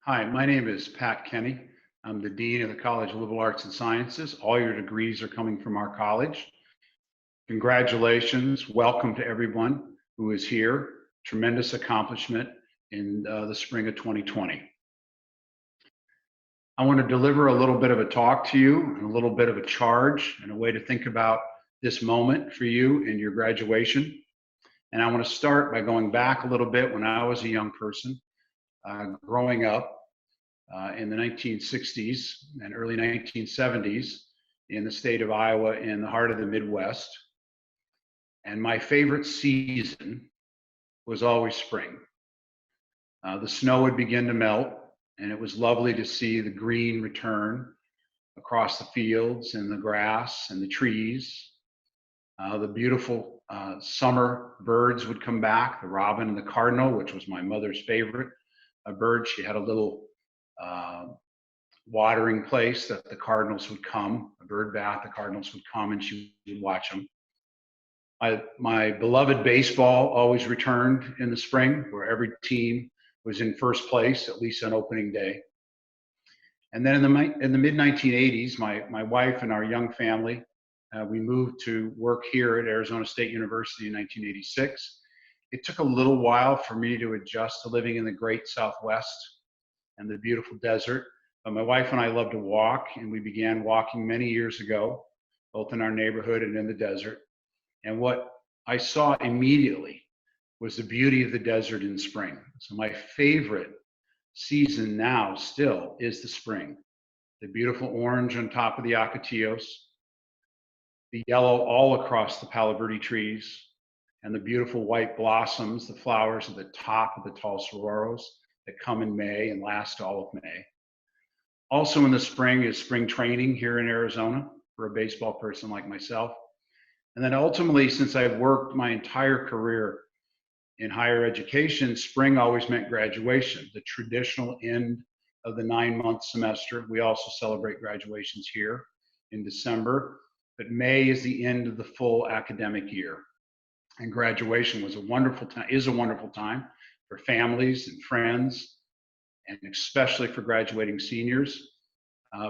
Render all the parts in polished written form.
Hi, my name is Pat Kenney. I'm the Dean of the College of Liberal Arts and Sciences. All your degrees are coming from our college. Congratulations. Welcome to everyone who is here. Tremendous accomplishment in the spring of 2020. I want to deliver a little bit of a talk to you and a little bit of a charge and a way to think about this moment for you in your graduation. And I want to start by going back a little bit when I was a young person, growing up in the 1960s and early 1970s in the state of Iowa in the heart of the Midwest. And my favorite season was always spring. The snow would begin to melt, and it was lovely to see the green return across the fields and the grass and the trees. The beautiful summer birds would come back, the robin and the cardinal, which was my mother's favorite bird. She had a little watering place that the cardinals would come, a bird bath, the cardinals would come and she would watch them. My beloved baseball always returned in the spring, where every team was in first place, at least on opening day. And then in the mid 1980s, my wife and our young family, we moved to work here at Arizona State University in 1986. It took a little while for me to adjust to living in the great Southwest and the beautiful desert. But my wife and I love to walk, and we began walking many years ago, both in our neighborhood and in the desert. And what I saw immediately was the beauty of the desert in spring. So my favorite season now still is the spring. The beautiful orange on top of the ocotillos, the yellow all across the palo verde trees, and the beautiful white blossoms, the flowers at the top of the tall sorroros that come in May and last all of May. Also in the spring is spring training here in Arizona for a baseball person like myself. And then ultimately, since I've worked my entire career in higher education, spring always meant graduation, the traditional end of the 9-month semester. We also celebrate graduations here in December, but May is the end of the full academic year. And graduation was a wonderful time, is a wonderful time for families and friends, and especially for graduating seniors,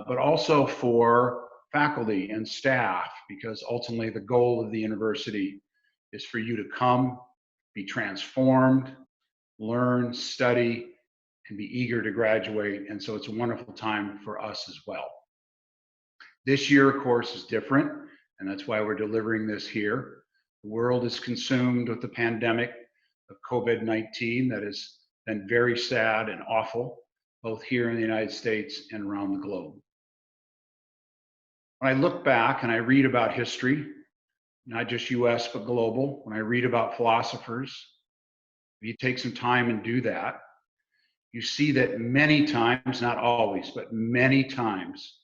but also for faculty and staff, because ultimately the goal of the university is for you to come, be transformed, learn, study, and be eager to graduate. And so it's a wonderful time for us as well. This year, of course, is different, and that's why we're delivering this here. The world is consumed with the pandemic of COVID-19 that has been very sad and awful, both here in the United States and around the globe. When I look back and I read about history, not just US, but global, when I read about philosophers, if you take some time and do that, you see that many times, not always, but many times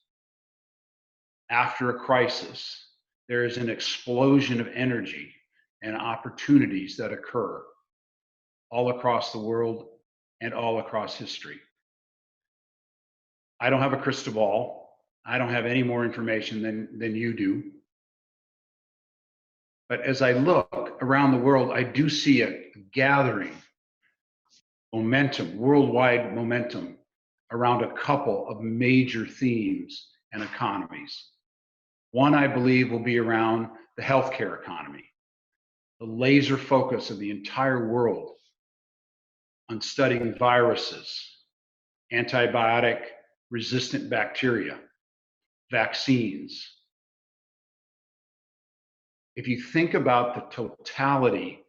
after a crisis, there is an explosion of energy and opportunities that occur all across the world and all across history. I don't have a crystal ball. I don't have any more information than you do. But as I look around the world, I do see a gathering momentum, worldwide momentum around a couple of major themes and economies. One, I believe, will be around the healthcare economy, the laser focus of the entire world on studying viruses, antibiotic resistant bacteria, vaccines. If you think about the totality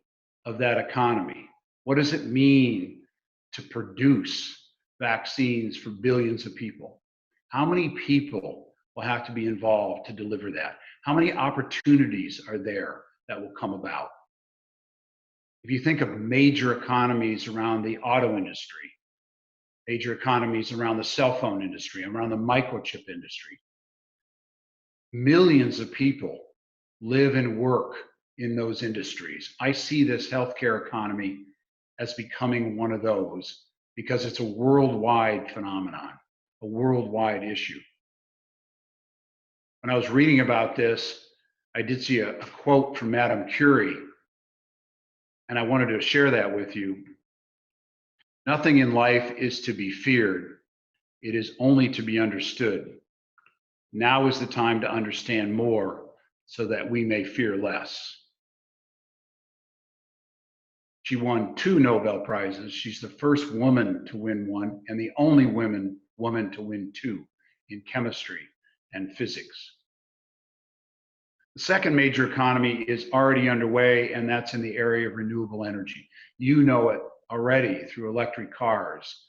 of that economy, what does it mean to produce vaccines for billions of people? How many people will have to be involved to deliver that? How many opportunities are there that will come about? If you think of major economies around the auto industry, major economies around the cell phone industry, around the microchip industry, millions of people live and work in those industries. I see this healthcare economy as becoming one of those because it's a worldwide phenomenon, a worldwide issue. When I was reading about this, I did see a quote from Madame Curie, and I wanted to share that with you. Nothing in life is to be feared. It is only to be understood. Now is the time to understand more so that we may fear less. She won 2 Nobel Prizes. She's the first woman to win one and the only woman to win 2 in chemistry and physics. The second major economy is already underway, and that's in the area of renewable energy. You know it already through electric cars,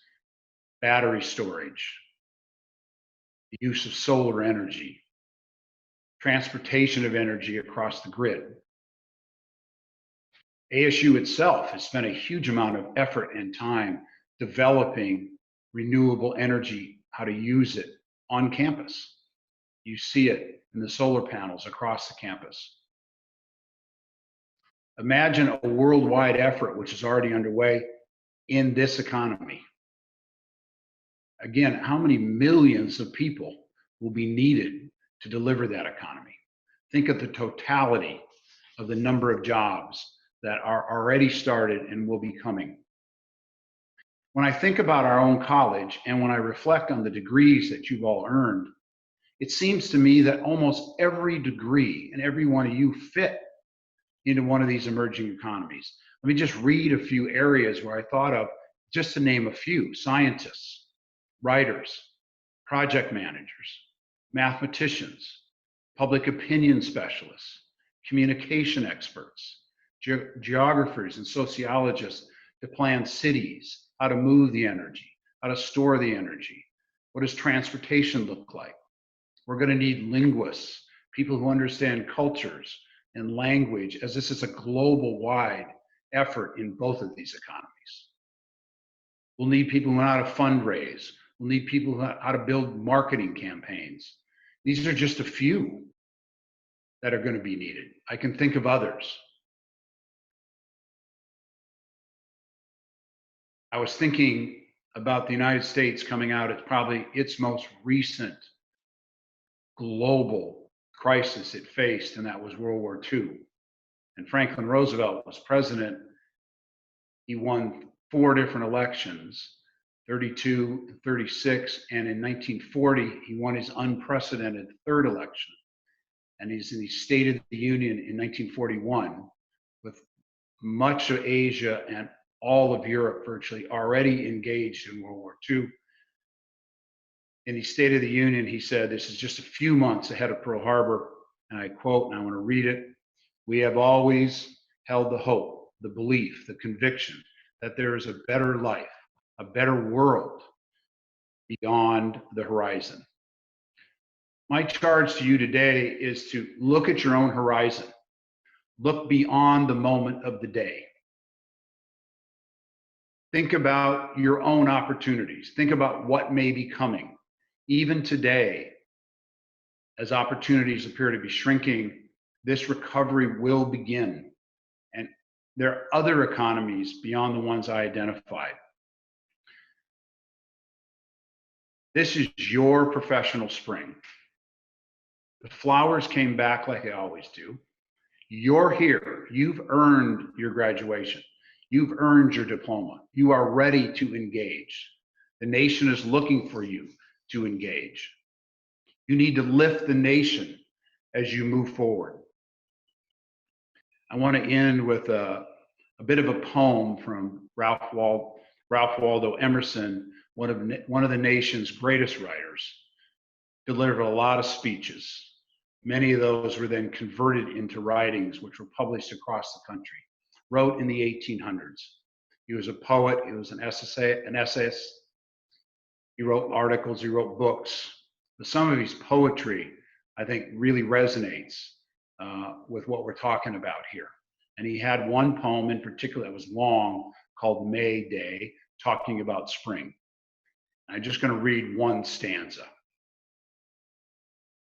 battery storage, the use of solar energy, transportation of energy across the grid. ASU itself has spent a huge amount of effort and time developing renewable energy, how to use it on campus. You see it in the solar panels across the campus. Imagine a worldwide effort which is already underway in this economy. Again, how many millions of people will be needed to deliver that economy? Think of the totality of the number of jobs that are already started and will be coming. When I think about our own college and when I reflect on the degrees that you've all earned, it seems to me that almost every degree and every one of you fit into one of these emerging economies. Let me just read a few areas where I thought of, just to name a few: scientists, writers, project managers, mathematicians, public opinion specialists, communication experts, geographers and sociologists to plan cities, how to move the energy, how to store the energy. What does transportation look like? We're going to need linguists, people who understand cultures and language, as this is a global wide effort in both of these economies. We'll need people who know how to fundraise. We'll need people who know how to build marketing campaigns. These are just a few that are going to be needed. I can think of others. I was thinking about the United States coming out at probably its most recent global crisis it faced, and that was World War II. And Franklin Roosevelt was president. He won 4 different elections, 32, 36, and in 1940, he won his unprecedented 3rd election. And he's in the State of the Union in 1941, with much of Asia and all of Europe virtually already engaged in World War II. In the State of the Union, he said, this is just a few months ahead of Pearl Harbor, and I quote, and I want to read it: "We have always held the hope, the belief, the conviction that there is a better life, a better world beyond the horizon." My charge to you today is to look at your own horizon. Look beyond the moment of the day. Think about your own opportunities. Think about what may be coming. Even today, as opportunities appear to be shrinking, this recovery will begin. And there are other economies beyond the ones I identified. This is your professional spring. The flowers came back like they always do. You're here. You've earned your graduation. You've earned your diploma. You are ready to engage. The nation is looking for you to engage. You need to lift the nation as you move forward. I want to end with a bit of a poem from Ralph Waldo Emerson, one of the nation's greatest writers. Delivered a lot of speeches. Many of those were then converted into writings, which were published across the country. Wrote in the 1800s. He was a poet. He was an essayist. He wrote articles. He wrote books. But some of his poetry, I think, really resonates with what we're talking about here. And he had one poem in particular that was long, called May Day, talking about spring. I'm just going to read one stanza.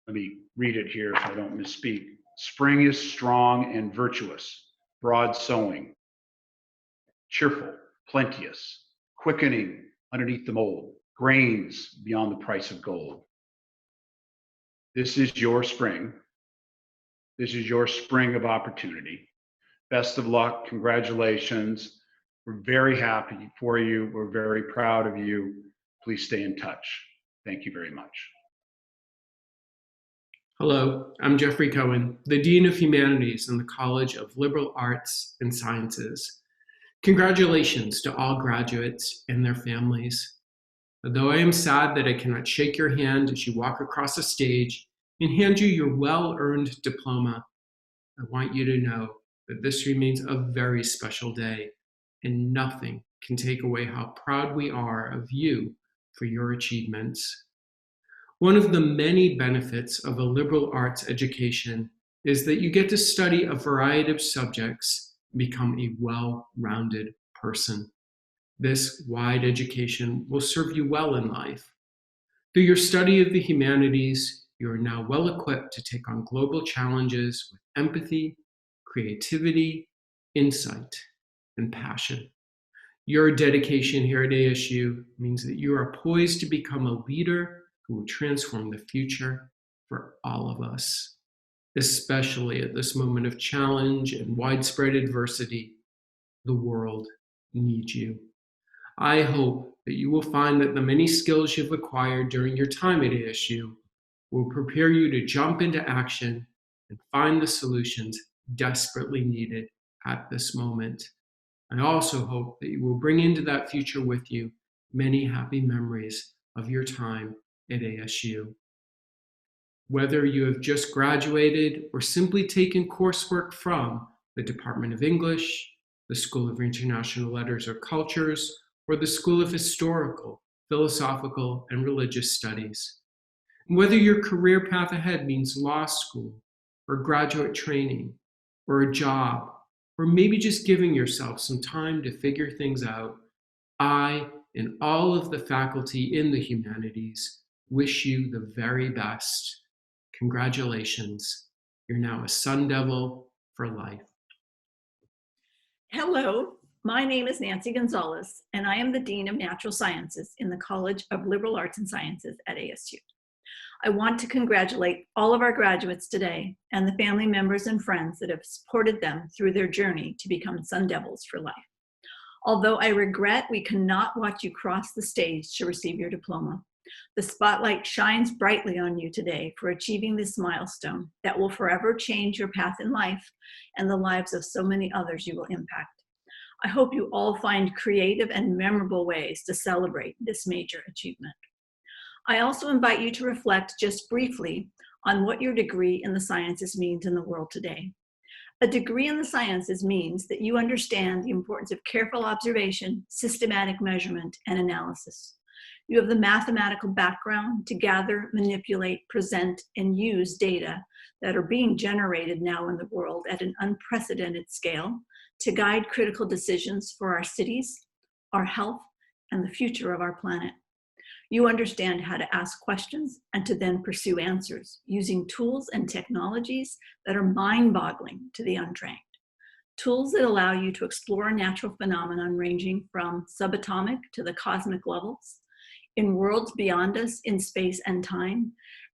Let me read it here so I don't misspeak. "Spring is strong and virtuous, broad sowing, cheerful, plenteous, quickening underneath the mold, grains beyond the price of gold." This is your spring. This is your spring of opportunity. Best of luck. Congratulations. We're very happy for you. We're very proud of you. Please stay in touch. Thank you very much. Hello, I'm Jeffrey Cohen, the Dean of Humanities in the College of Liberal Arts and Sciences. Congratulations to all graduates and their families. Although I am sad that I cannot shake your hand as you walk across the stage and hand you your well-earned diploma, I want you to know that this remains a very special day, and nothing can take away how proud we are of you for your achievements. One of the many benefits of a liberal arts education is that you get to study a variety of subjects and become a well-rounded person. This wide education will serve you well in life. Through your study of the humanities, you are now well equipped to take on global challenges with empathy, creativity, insight, and passion. Your dedication here at ASU means that you are poised to become a leader who will transform the future for all of us, especially at this moment of challenge and widespread adversity. The world needs you. I hope that you will find that the many skills you've acquired during your time at ASU will prepare you to jump into action and find the solutions desperately needed at this moment. I also hope that you will bring into that future with you many happy memories of your time at ASU. Whether you have just graduated or simply taken coursework from the Department of English, the School of International Letters or Cultures, or the School of Historical, Philosophical, and Religious Studies. And whether your career path ahead means law school, or graduate training, or a job, or maybe just giving yourself some time to figure things out, I and all of the faculty in the humanities wish you the very best. Congratulations. You're now a Sun Devil for life. Hello, my name is Nancy Gonzales, and I am the Dean of Natural Sciences in the College of Liberal Arts and Sciences at ASU. I want to congratulate all of our graduates today and the family members and friends that have supported them through their journey to become Sun Devils for life. Although I regret we cannot watch you cross the stage to receive your diploma, the spotlight shines brightly on you today for achieving this milestone that will forever change your path in life and the lives of so many others you will impact. I hope you all find creative and memorable ways to celebrate this major achievement. I also invite you to reflect just briefly on what your degree in the sciences means in the world today. A degree in the sciences means that you understand the importance of careful observation, systematic measurement, and analysis. You have the mathematical background to gather, manipulate, present, and use data that are being generated now in the world at an unprecedented scale to guide critical decisions for our cities, our health, and the future of our planet. You understand how to ask questions and to then pursue answers using tools and technologies that are mind-boggling to the untrained. Tools that allow you to explore a natural phenomenon ranging from subatomic to the cosmic levels, in worlds beyond us in space and time,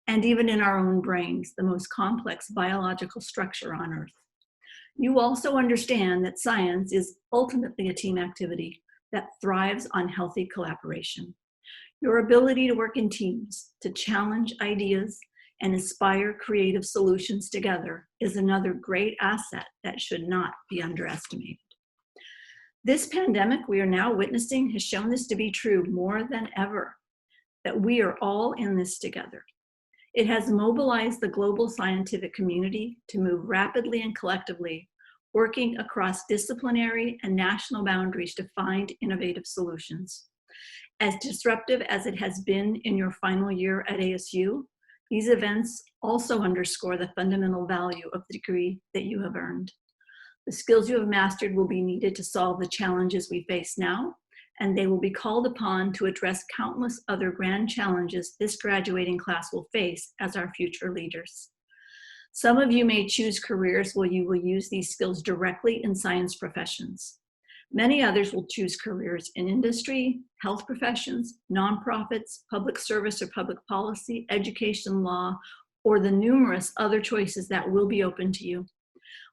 and even in our own brains, the most complex biological structure on Earth. You also understand that science is ultimately a team activity that thrives on healthy collaboration. Your ability to work in teams, to challenge ideas, and inspire creative solutions together is another great asset that should not be underestimated. This pandemic we are now witnessing has shown this to be true more than ever, that we are all in this together. It has mobilized the global scientific community to move rapidly and collectively, working across disciplinary and national boundaries to find innovative solutions. As disruptive as it has been in your final year at ASU, these events also underscore the fundamental value of the degree that you have earned. The skills you have mastered will be needed to solve the challenges we face now, and they will be called upon to address countless other grand challenges this graduating class will face as our future leaders. Some of you may choose careers where you will use these skills directly in science professions. Many others will choose careers in industry, health professions, nonprofits, public service or public policy, education, law, or the numerous other choices that will be open to you.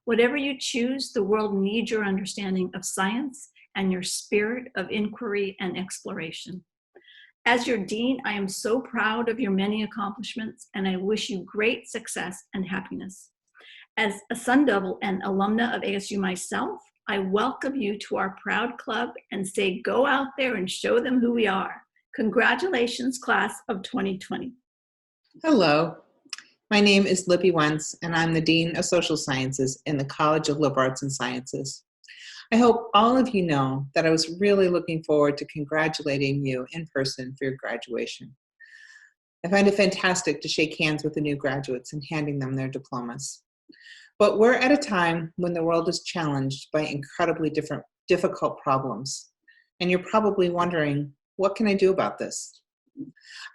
Whatever you choose, the world needs your understanding of science and your spirit of inquiry and exploration. As your dean, I am so proud of your many accomplishments, and I wish you great success and happiness. As a Sun Devil and alumna of ASU myself, I welcome you to our proud club and say, go out there and show them who we are. Congratulations, class of 2020. Hello, my name is Lippy Wentz, and I'm the Dean of Social Sciences in the College of Liberal Arts and Sciences. I hope all of you know that I was really looking forward to congratulating you in person for your graduation. I find it fantastic to shake hands with the new graduates and handing them their diplomas. But we're at a time when the world is challenged by incredibly difficult problems. And you're probably wondering, what can I do about this?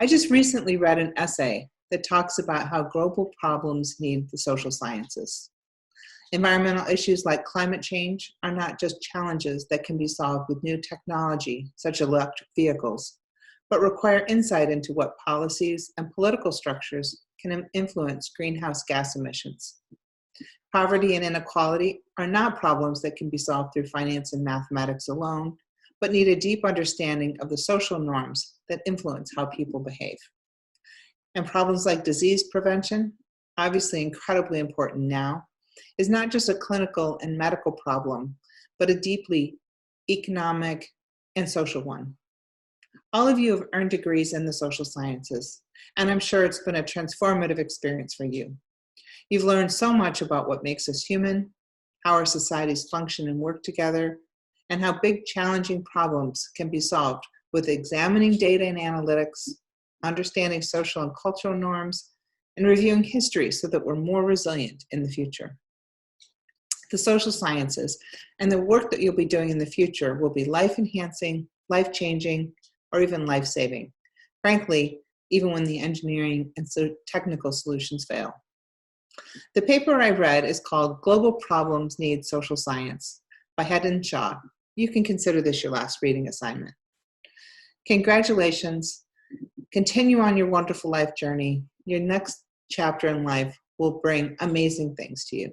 I just recently read an essay that talks about how global problems need the social sciences. Environmental issues like climate change are not just challenges that can be solved with new technology, such as electric vehicles, but require insight into what policies and political structures can influence greenhouse gas emissions. Poverty and inequality are not problems that can be solved through finance and mathematics alone, but need a deep understanding of the social norms that influence how people behave. And problems like disease prevention, obviously incredibly important now, is not just a clinical and medical problem, but a deeply economic and social one. All of you have earned degrees in the social sciences, and I'm sure it's been a transformative experience for you. You've learned so much about what makes us human, how our societies function and work together, and how big, challenging problems can be solved with examining data and analytics, understanding social and cultural norms, and reviewing history so that we're more resilient in the future. The social sciences and the work that you'll be doing in the future will be life-enhancing, life-changing, or even life-saving. Frankly, even when the engineering and technical solutions fail. The paper I read is called Global Problems Need Social Science by Head and Shaw. You can consider this your last reading assignment. Congratulations. Continue on your wonderful life journey. Your next chapter in life will bring amazing things to you.